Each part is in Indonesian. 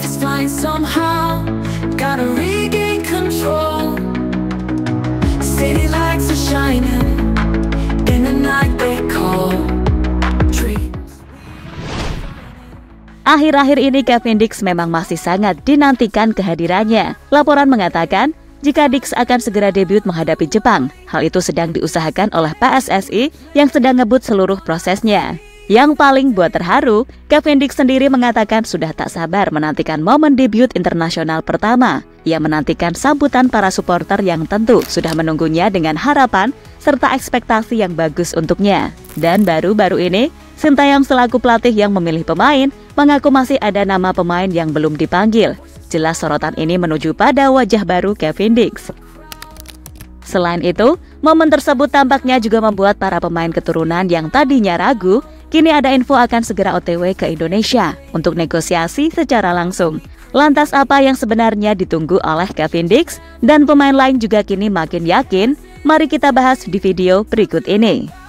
just flying somehow. Gotta regain control. City lights are shining in the night they call. Akhir-akhir ini Kevin Dix memang masih sangat dinantikan kehadirannya. Laporan mengatakan, jika Dix akan segera debut menghadapi Jepang, hal itu sedang diusahakan oleh PSSI yang sedang ngebut seluruh prosesnya. Yang paling buat terharu, Kevin Dix sendiri mengatakan sudah tak sabar menantikan momen debut internasional pertama. Ia menantikan sambutan para supporter yang tentu sudah menunggunya dengan harapan serta ekspektasi yang bagus untuknya. Dan baru-baru ini, Sintayong selaku pelatih yang memilih pemain, mengaku masih ada nama pemain yang belum dipanggil. Jelas sorotan ini menuju pada wajah baru Kevin Dix. Selain itu, momen tersebut tampaknya juga membuat para pemain keturunan yang tadinya ragu, kini ada info akan segera OTW ke Indonesia untuk negosiasi secara langsung. Lantas apa yang sebenarnya ditunggu oleh Kevin Dix dan pemain lain juga kini makin yakin? Mari kita bahas di video berikut ini.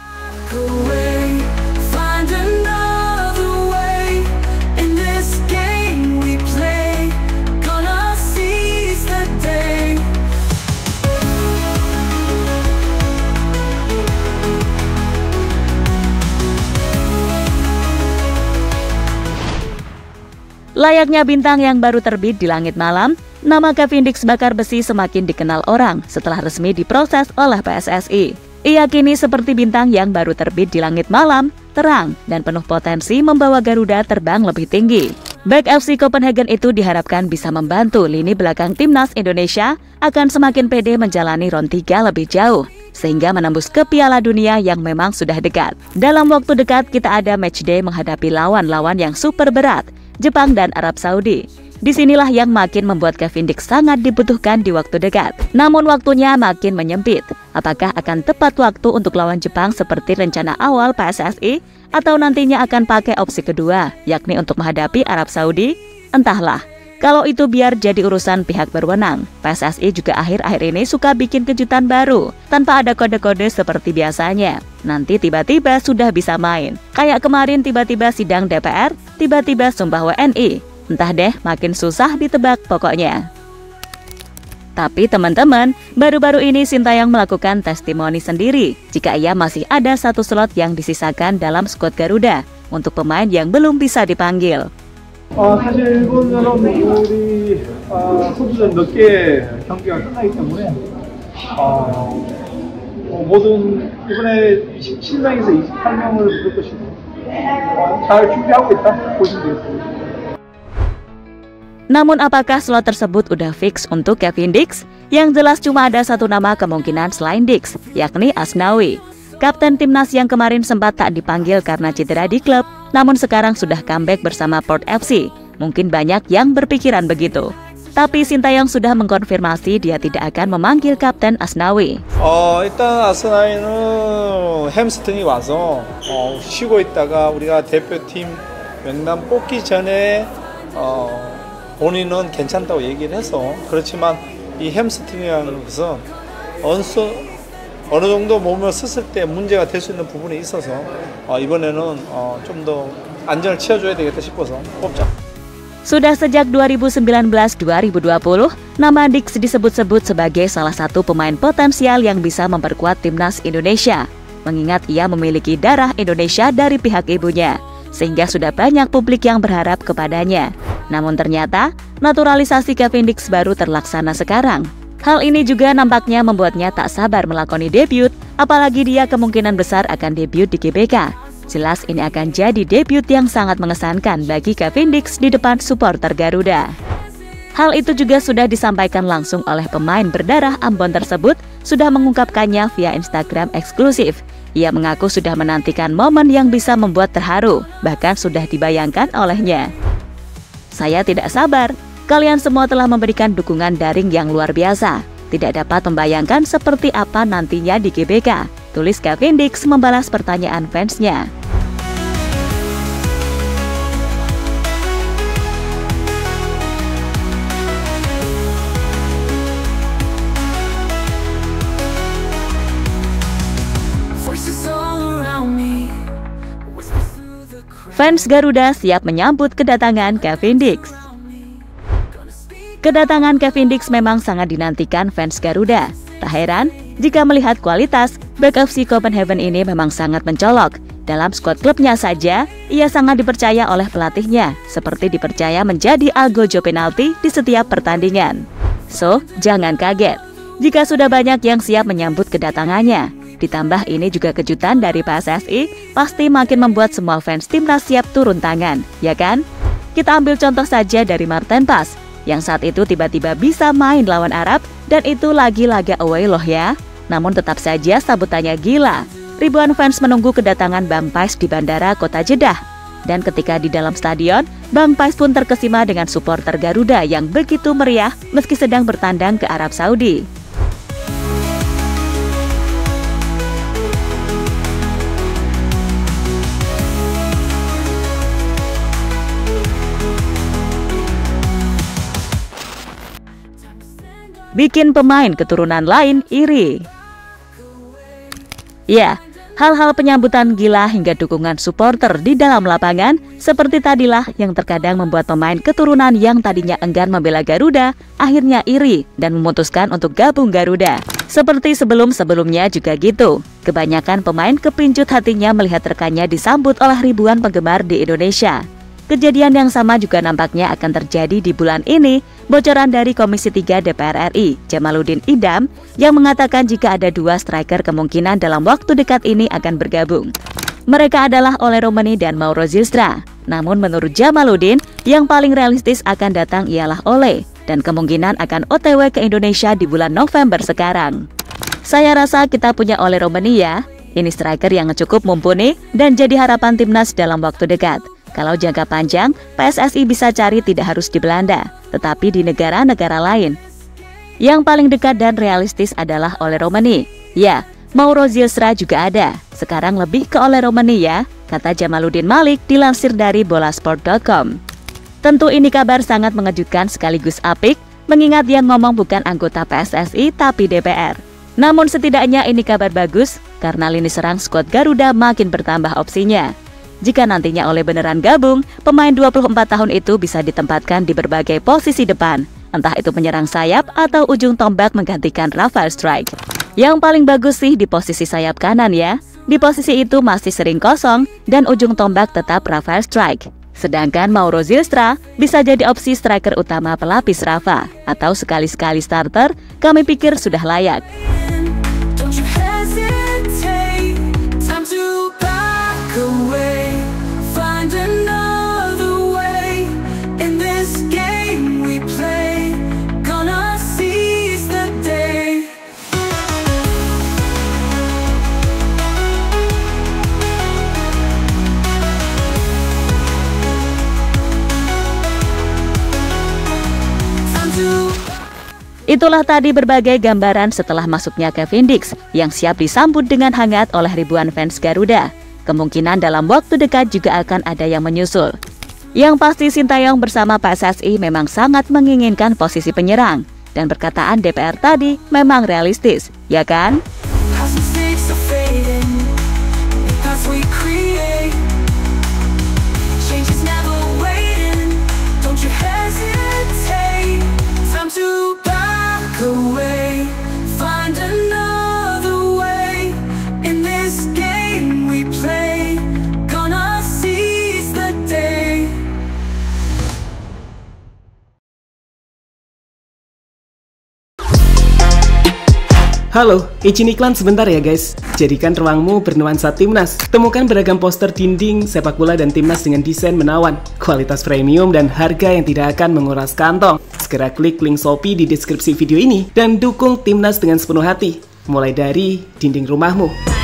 Layaknya bintang yang baru terbit di langit malam, nama Kevin Dix bakar besi semakin dikenal orang setelah resmi diproses oleh PSSI. Ia kini seperti bintang yang baru terbit di langit malam, terang, dan penuh potensi membawa Garuda terbang lebih tinggi. Back FC Copenhagen itu diharapkan bisa membantu lini belakang timnas Indonesia akan semakin pede menjalani round 3 lebih jauh, sehingga menembus ke Piala Dunia yang memang sudah dekat. Dalam waktu dekat kita ada matchday menghadapi lawan-lawan yang super berat, Jepang dan Arab Saudi. Disinilah yang makin membuat Kevin Dix sangat dibutuhkan di waktu dekat. Namun waktunya makin menyempit. Apakah akan tepat waktu untuk lawan Jepang seperti rencana awal PSSI atau nantinya akan pakai opsi kedua, yakni untuk menghadapi Arab Saudi? Entahlah. Kalau itu biar jadi urusan pihak berwenang. PSSI juga akhir-akhir ini suka bikin kejutan baru tanpa ada kode-kode seperti biasanya. Nanti tiba-tiba sudah bisa main. Kayak kemarin tiba-tiba sidang DPR, tiba-tiba sumpah WNI. Entah deh, makin susah ditebak pokoknya. Tapi teman-teman, baru-baru ini Sintayong melakukan testimoni sendiri jika ia masih ada satu slot yang disisakan dalam skuad Garuda untuk pemain yang belum bisa dipanggil. 사실 일본전은 우리 선수전 몇 개 경기가 끝나기 때문에 모든 이번에 27명에서 28명을 부를 것이고 잘 준비하고 있다 보시면 되겠습니다. Namun apakah slot tersebut udah fix untuk Kevin Dix? Yang jelas cuma ada satu nama kemungkinan selain Dix, yakni Asnawi. Kapten timnas yang kemarin sempat tak dipanggil karena cedera di klub, namun sekarang sudah comeback bersama Port FC. Mungkin banyak yang berpikiran begitu. Tapi Sintayong sudah mengkonfirmasi dia tidak akan memanggil Kapten Asnawi. 일단 아스나이는 햄스트링이 와서 쉬고 있다가 우리가 대표팀 명단 뽑기 전에 본인은 괜찮다고 얘기를 해서 그렇지만 이 햄스트링이라는 것은 어느 정도 몸을 썼을 때 문제가 될 수 있는 부분이 있어서 이번에는 좀 더 안전을 취해줘야 되겠다 싶어서 뽑자. Sudah sejak 2019-2020, nama Dix disebut-sebut sebagai salah satu pemain potensial yang bisa memperkuat timnas Indonesia. Mengingat ia memiliki darah Indonesia dari pihak ibunya, sehingga sudah banyak publik yang berharap kepadanya. Namun ternyata, naturalisasi Kevin Dix baru terlaksana sekarang. Hal ini juga nampaknya membuatnya tak sabar melakoni debut, apalagi dia kemungkinan besar akan debut di GBK. Jelas ini akan jadi debut yang sangat mengesankan bagi Kevin Dix di depan supporter Garuda. Hal itu juga sudah disampaikan langsung oleh pemain berdarah Ambon tersebut, sudah mengungkapkannya via Instagram eksklusif. Ia mengaku sudah menantikan momen yang bisa membuat terharu, bahkan sudah dibayangkan olehnya. Saya tidak sabar. Kalian semua telah memberikan dukungan daring yang luar biasa. Tidak dapat membayangkan seperti apa nantinya di GBK, tulis Kevin Dix membalas pertanyaan fansnya. Fans Garuda siap menyambut kedatangan Kevin Dix. Kedatangan Kevin Dix memang sangat dinantikan fans Garuda. Tak heran jika melihat kualitas, bek FC Copenhagen ini memang sangat mencolok. Dalam skuad klubnya saja, ia sangat dipercaya oleh pelatihnya, seperti dipercaya menjadi algojo penalti di setiap pertandingan. So, jangan kaget jika sudah banyak yang siap menyambut kedatangannya. Ditambah ini juga kejutan dari PSSI, pasti makin membuat semua fans timnas siap turun tangan, ya kan? Kita ambil contoh saja dari Marten Pas, yang saat itu tiba-tiba bisa main lawan Arab, dan itu lagi laga away loh ya. Namun tetap saja sambutannya gila. Ribuan fans menunggu kedatangan Bang Pais di Bandara Kota Jeddah. Dan ketika di dalam stadion, Bang Pais pun terkesima dengan supporter Garuda yang begitu meriah meski sedang bertandang ke Arab Saudi. Bikin pemain keturunan lain iri. Ya, hal-hal penyambutan gila hingga dukungan supporter di dalam lapangan seperti tadilah yang terkadang membuat pemain keturunan yang tadinya enggan membela Garuda akhirnya iri dan memutuskan untuk gabung Garuda. Seperti sebelum-sebelumnya juga gitu. Kebanyakan pemain kepincut hatinya melihat rekannya disambut oleh ribuan penggemar di Indonesia. Kejadian yang sama juga nampaknya akan terjadi di bulan ini. Bocoran dari Komisi 3 DPR RI, Jamaluddin Idam, yang mengatakan jika ada 2 striker kemungkinan dalam waktu dekat ini akan bergabung. Mereka adalah Ole Romani dan Mauro Zylstra. Namun menurut Jamaluddin, yang paling realistis akan datang ialah Ole, dan kemungkinan akan OTW ke Indonesia di bulan November sekarang. Saya rasa kita punya Ole Romani ya. Ini striker yang cukup mumpuni dan jadi harapan timnas dalam waktu dekat. Kalau jangka panjang, PSSI bisa cari tidak harus di Belanda, tetapi di negara-negara lain. Yang paling dekat dan realistis adalah Ole Romani. Ya, Mauro Zylstra juga ada. Sekarang lebih ke Ole Romani ya, kata Jamaluddin Malik dilansir dari bolasport.com. Tentu ini kabar sangat mengejutkan sekaligus apik, mengingat yang ngomong bukan anggota PSSI tapi DPR. Namun setidaknya ini kabar bagus, karena lini serang skuad Garuda makin bertambah opsinya. Jika nantinya Ole beneran gabung, pemain 24 tahun itu bisa ditempatkan di berbagai posisi depan, entah itu penyerang sayap atau ujung tombak menggantikan Rafael Strijk. Yang paling bagus sih di posisi sayap kanan ya. Di posisi itu masih sering kosong dan ujung tombak tetap Rafael Strijk. Sedangkan Mauro Zylstra bisa jadi opsi striker utama pelapis Rafa, atau sekali-sekali starter, kami pikir sudah layak. Itulah tadi berbagai gambaran setelah masuknya Kevin Dix yang siap disambut dengan hangat oleh ribuan fans Garuda. Kemungkinan dalam waktu dekat juga akan ada yang menyusul. Yang pasti Sintayong bersama PSSI memang sangat menginginkan posisi penyerang. Dan perkataan DPR tadi memang realistis, ya kan? Halo, izin iklan sebentar ya guys. Jadikan ruangmu bernuansa timnas. Temukan beragam poster dinding, sepak bola dan timnas dengan desain menawan, kualitas premium dan harga yang tidak akan menguras kantong. Segera klik link Shopee di deskripsi video ini dan dukung timnas dengan sepenuh hati. Mulai dari dinding rumahmu.